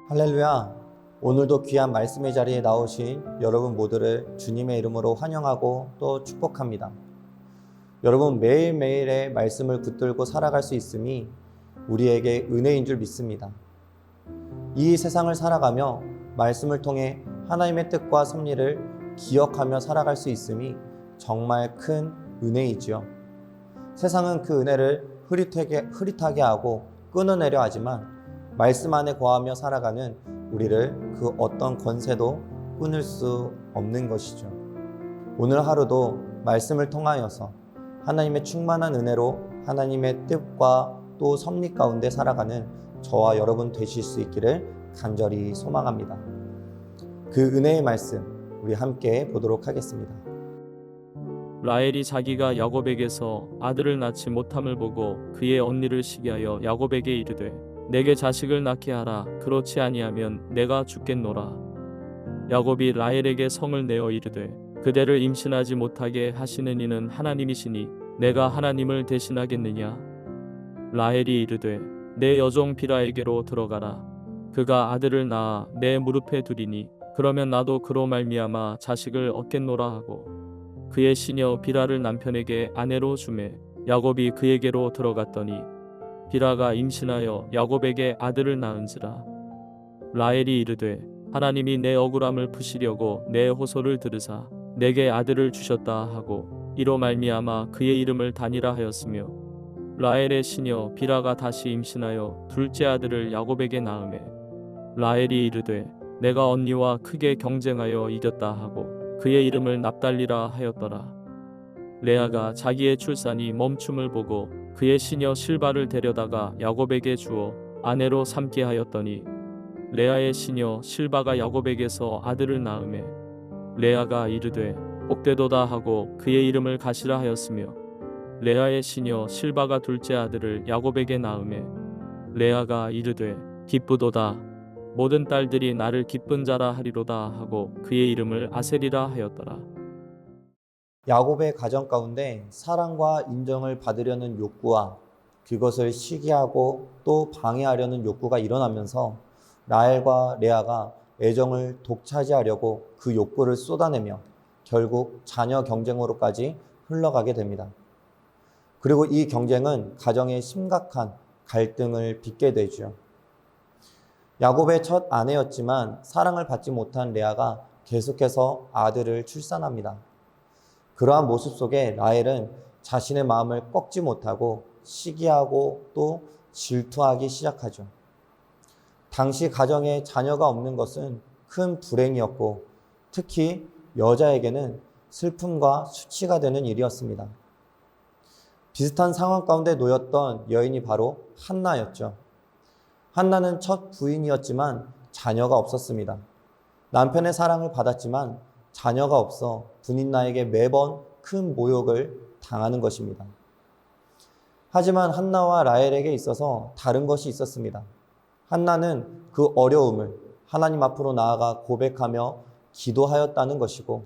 할렐루야. 오늘도 귀한 말씀의 자리에 나오신 여러분 모두를 주님의 이름으로 환영하고 또 축복합니다. 여러분, 매일매일의 말씀을 붙들고 살아갈 수 있음이 우리에게 은혜인 줄 믿습니다. 이 세상을 살아가며 말씀을 통해 하나님의 뜻과 섭리를 기억하며 살아갈 수 있음이 정말 큰 은혜이지요. 세상은 그 은혜를 흐릿하게 하고 끊어내려 하지만 말씀 안에 거하며 살아가는 우리를 그 어떤 권세도 끊을 수 없는 것이죠. 오늘 하루도 말씀을 통하여서 하나님의 충만한 은혜로 하나님의 뜻과 또 섭리 가운데 살아가는 저와 여러분 되실 수 있기를 간절히 소망합니다. 그 은혜의 말씀 우리 함께 보도록 하겠습니다. 라헬이 자기가 야곱에게서 아들을 낳지 못함을 보고 그의 언니를 시기하여 야곱에게 이르되 내게 자식을 낳게 하라. 그렇지 아니하면 내가 죽겠노라. 야곱이 라헬에게 성을 내어 이르되 그대를 임신하지 못하게 하시는 이는 하나님이시니 내가 하나님을 대신하겠느냐. 라헬이 이르되 내 여종 빌하에게로 들어가라. 그가 아들을 낳아 내 무릎에 두리니 그러면 나도 그로 말미암아 자식을 얻겠노라 하고 그의 시녀 빌하를 남편에게 아내로 주매 야곱이 그에게로 들어갔더니 빌하가 임신하여 야곱에게 아들을 낳은지라. 라헬이 이르되 하나님이 내 억울함을 푸시려고 내 호소를 들으사 내게 아들을 주셨다 하고 이로 말미암아 그의 이름을 단이라 하였으며 라헬의 시녀 빌하가 다시 임신하여 둘째 아들을 야곱에게 낳으매 라헬이 이르되 내가 언니와 크게 경쟁하여 이겼다 하고 그의 이름을 납달리라 하였더라. 레아가 자기의 출산이 멈춤을 보고 그의 시녀 실바를 데려다가 야곱에게 주어 아내로 삼게 하였더니 레아의 시녀 실바가 야곱에게서 아들을 낳으매 레아가 이르되 복되도다 하고 그의 이름을 가시라 하였으며 레아의 시녀 실바가 둘째 아들을 야곱에게 낳으매 레아가 이르되 기쁘도다 모든 딸들이 나를 기쁜 자라 하리로다 하고 그의 이름을 아셀이라 하였더라. 야곱의 가정 가운데 사랑과 인정을 받으려는 욕구와 그것을 시기하고 또 방해하려는 욕구가 일어나면서 라헬과 레아가 애정을 독차지하려고 그 욕구를 쏟아내며 결국 자녀 경쟁으로까지 흘러가게 됩니다. 그리고 이 경쟁은 가정에 심각한 갈등을 빚게 되죠. 야곱의 첫 아내였지만 사랑을 받지 못한 레아가 계속해서 아들을 출산합니다. 그러한 모습 속에 라헬은 자신의 마음을 꺾지 못하고 시기하고 또 질투하기 시작하죠. 당시 가정에 자녀가 없는 것은 큰 불행이었고 특히 여자에게는 슬픔과 수치가 되는 일이었습니다. 비슷한 상황 가운데 놓였던 여인이 바로 한나였죠. 한나는 첫 부인이었지만 자녀가 없었습니다. 남편의 사랑을 받았지만 자녀가 없어 분인나에게 매번 큰 모욕을 당하는 것입니다. 하지만 한나와 라헬에게 있어서 다른 것이 있었습니다. 한나는 그 어려움을 하나님 앞으로 나아가 고백하며 기도하였다는 것이고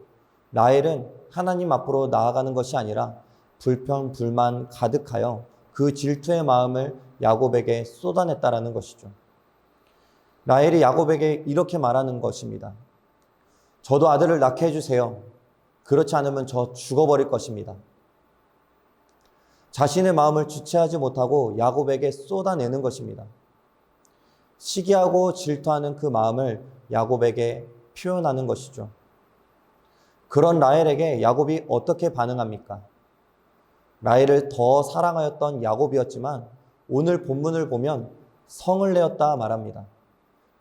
라헬은 하나님 앞으로 나아가는 것이 아니라 불평, 불만 가득하여 그 질투의 마음을 야곱에게 쏟아냈다라는 것이죠. 라헬이 야곱에게 이렇게 말하는 것입니다. 저도 아들을 낳게 해주세요. 그렇지 않으면 저 죽어버릴 것입니다. 자신의 마음을 주체하지 못하고 야곱에게 쏟아내는 것입니다. 시기하고 질투하는 그 마음을 야곱에게 표현하는 것이죠. 그런 라헬에게 야곱이 어떻게 반응합니까? 라헬을 더 사랑하였던 야곱이었지만 오늘 본문을 보면 성을 내었다 말합니다.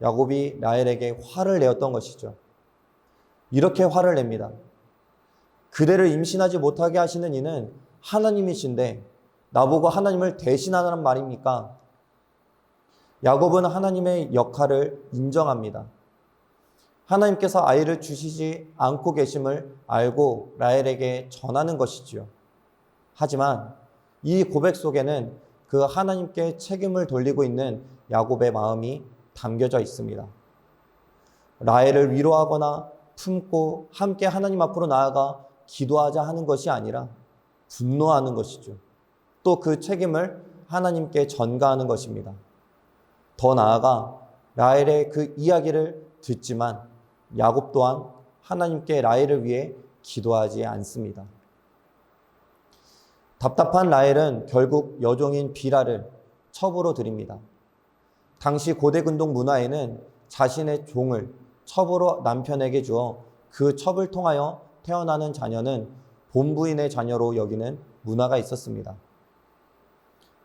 야곱이 라헬에게 화를 내었던 것이죠. 이렇게 화를 냅니다. 그대를 임신하지 못하게 하시는 이는 하나님이신데 나보고 하나님을 대신하라는 말입니까? 야곱은 하나님의 역할을 인정합니다. 하나님께서 아이를 주시지 않고 계심을 알고 라헬에게 전하는 것이지요. 하지만 이 고백 속에는 그 하나님께 책임을 돌리고 있는 야곱의 마음이 담겨져 있습니다. 라헬을 위로하거나 품고 함께 하나님 앞으로 나아가 기도하자 하는 것이 아니라 분노하는 것이죠. 또 그 책임을 하나님께 전가하는 것입니다. 더 나아가 라헬의 그 이야기를 듣지만 야곱 또한 하나님께 라헬을 위해 기도하지 않습니다. 답답한 라헬은 결국 여종인 비라를 첩으로 들입니다. 당시 고대 근동 문화에는 자신의 종을 첩으로 남편에게 주어 그 첩을 통하여 태어나는 자녀는 본부인의 자녀로 여기는 문화가 있었습니다.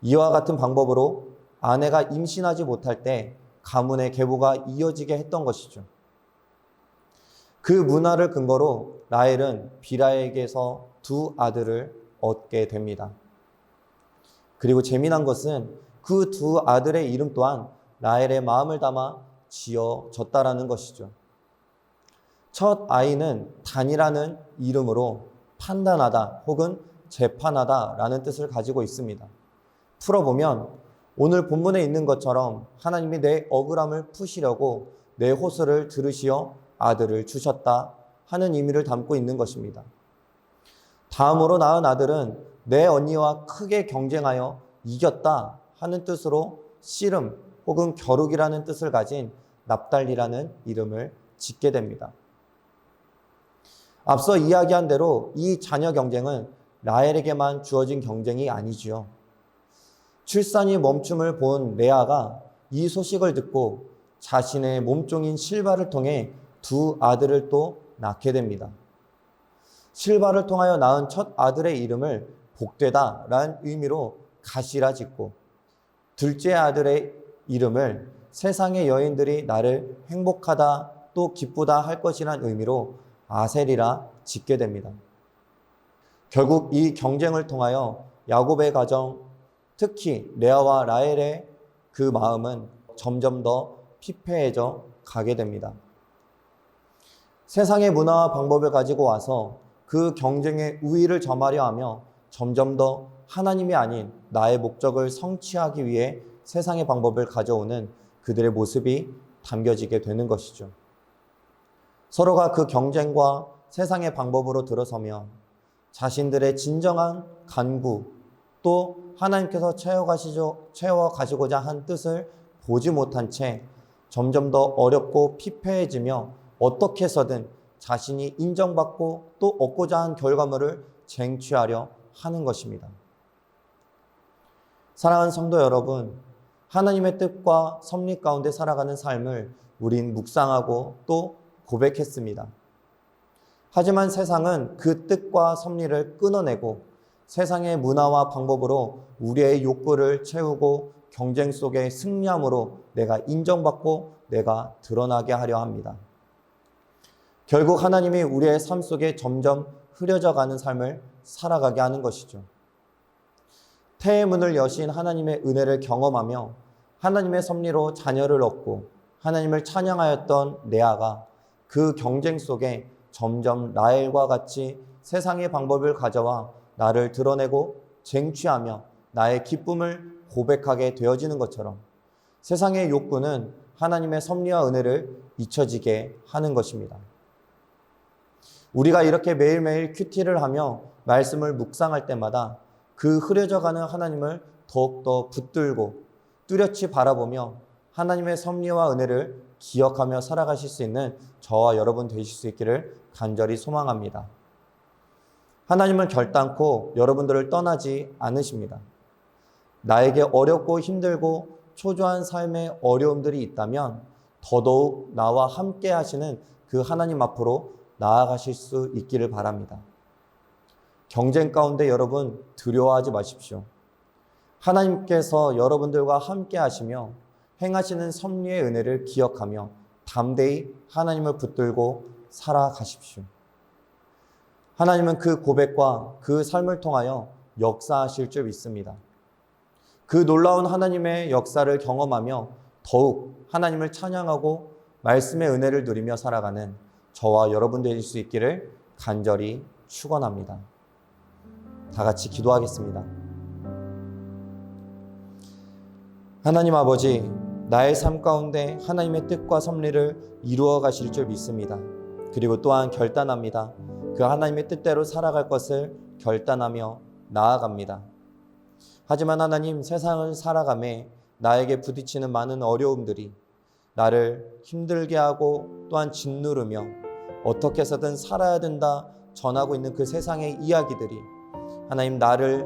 이와 같은 방법으로 아내가 임신하지 못할 때 가문의 계보가 이어지게 했던 것이죠. 그 문화를 근거로 라헬은 비라에게서 두 아들을 얻게 됩니다. 그리고 재미난 것은 그 두 아들의 이름 또한 라헬의 마음을 담아 지어졌다라는 것이죠. 첫 아이는 단이라는 이름으로 판단하다 혹은 재판하다라는 뜻을 가지고 있습니다. 풀어보면 오늘 본문에 있는 것처럼 하나님이 내 억울함을 푸시려고 내 호소를 들으시어 아들을 주셨다 하는 의미를 담고 있는 것입니다. 다음으로 낳은 아들은 내 언니와 크게 경쟁하여 이겼다 하는 뜻으로 씨름 혹은 겨루기라는 뜻을 가진 납달리라는 이름을 짓게 됩니다. 앞서 이야기한 대로 이 자녀 경쟁은 라헬에게만 주어진 경쟁이 아니지요. 출산이 멈춤을 본 레아가 이 소식을 듣고 자신의 몸종인 실바를 통해 두 아들을 또 낳게 됩니다. 실바를 통하여 낳은 첫 아들의 이름을 복되다라는 의미로 가시라 짓고 둘째 아들의 이름을 세상의 여인들이 나를 행복하다 또 기쁘다 할 것이란 의미로 아셀이라 짓게 됩니다. 결국 이 경쟁을 통하여 야곱의 가정, 특히 레아와 라헬의 그 마음은 점점 더 피폐해져 가게 됩니다. 세상의 문화와 방법을 가지고 와서 그 경쟁의 우위를 점하려 하며 점점 더 하나님이 아닌 나의 목적을 성취하기 위해 세상의 방법을 가져오는 그들의 모습이 담겨지게 되는 것이죠. 서로가 그 경쟁과 세상의 방법으로 들어서며 자신들의 진정한 간구 또 하나님께서 채워가시고자 한 뜻을 보지 못한 채 점점 더 어렵고 피폐해지며 어떻게 해서든 자신이 인정받고 또 얻고자 한 결과물을 쟁취하려 하는 것입니다. 사랑하는 성도 여러분, 하나님의 뜻과 섭리 가운데 살아가는 삶을 우린 묵상하고 또 고백했습니다. 하지만 세상은 그 뜻과 섭리를 끊어내고 세상의 문화와 방법으로 우리의 욕구를 채우고 경쟁 속에 승리함으로 내가 인정받고 내가 드러나게 하려 합니다. 결국 하나님이 우리의 삶 속에 점점 흐려져가는 삶을 살아가게 하는 것이죠. 태의 문을 여신 하나님의 은혜를 경험하며 하나님의 섭리로 자녀를 얻고 하나님을 찬양하였던 레아가 그 경쟁 속에 점점 라헬과 같이 세상의 방법을 가져와 나를 드러내고 쟁취하며 나의 기쁨을 고백하게 되어지는 것처럼 세상의 욕구는 하나님의 섭리와 은혜를 잊혀지게 하는 것입니다. 우리가 이렇게 매일매일 큐티를 하며 말씀을 묵상할 때마다 그 흐려져가는 하나님을 더욱더 붙들고 뚜렷이 바라보며 하나님의 섭리와 은혜를 기억하며 살아가실 수 있는 저와 여러분 되실 수 있기를 간절히 소망합니다. 하나님은 결단코 여러분들을 떠나지 않으십니다. 나에게 어렵고 힘들고 초조한 삶의 어려움들이 있다면 더더욱 나와 함께 하시는 그 하나님 앞으로 나아가실 수 있기를 바랍니다. 경쟁 가운데 여러분 두려워하지 마십시오. 하나님께서 여러분들과 함께 하시며 행하시는 섭리의 은혜를 기억하며 담대히 하나님을 붙들고 살아가십시오. 하나님은 그 고백과 그 삶을 통하여 역사하실 줄 믿습니다. 그 놀라운 하나님의 역사를 경험하며 더욱 하나님을 찬양하고 말씀의 은혜를 누리며 살아가는 저와 여러분 되실 수 있기를 간절히 축원합니다. 다 같이 기도하겠습니다. 하나님 아버지, 나의 삶 가운데 하나님의 뜻과 섭리를 이루어 가실 줄 믿습니다. 그리고 또한 결단합니다. 그 하나님의 뜻대로 살아갈 것을 결단하며 나아갑니다. 하지만 하나님, 세상을 살아가며 나에게 부딪히는 많은 어려움들이 나를 힘들게 하고 또한 짓누르며 어떻게 해서든 살아야 된다 전하고 있는 그 세상의 이야기들이 하나님, 나를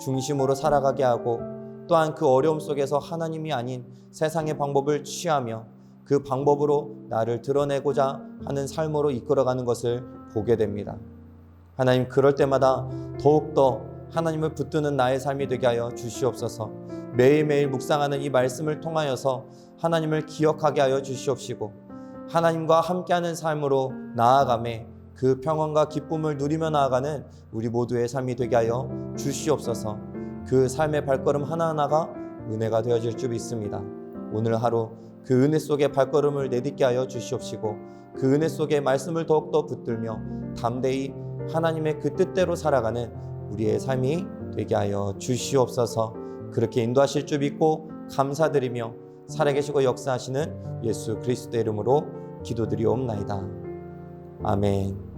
중심으로 살아가게 하고 또한 그 어려움 속에서 하나님이 아닌 세상의 방법을 취하며 그 방법으로 나를 드러내고자 하는 삶으로 이끌어가는 것을 보게 됩니다. 하나님, 그럴 때마다 더욱더 하나님을 붙드는 나의 삶이 되게 하여 주시옵소서. 매일매일 묵상하는 이 말씀을 통하여서 하나님을 기억하게 하여 주시옵시고 하나님과 함께하는 삶으로 나아가매 그 평안과 기쁨을 누리며 나아가는 우리 모두의 삶이 되게 하여 주시옵소서. 그 삶의 발걸음 하나하나가 은혜가 되어질 줄 믿습니다. 오늘 하루 그 은혜 속에 발걸음을 내딛게 하여 주시옵시고 그 은혜 속에 말씀을 더욱더 붙들며 담대히 하나님의 그 뜻대로 살아가는 우리의 삶이 되게 하여 주시옵소서. 그렇게 인도하실 줄 믿고 감사드리며 살아계시고 역사하시는 예수 그리스도의 이름으로 기도드리옵나이다. 아멘.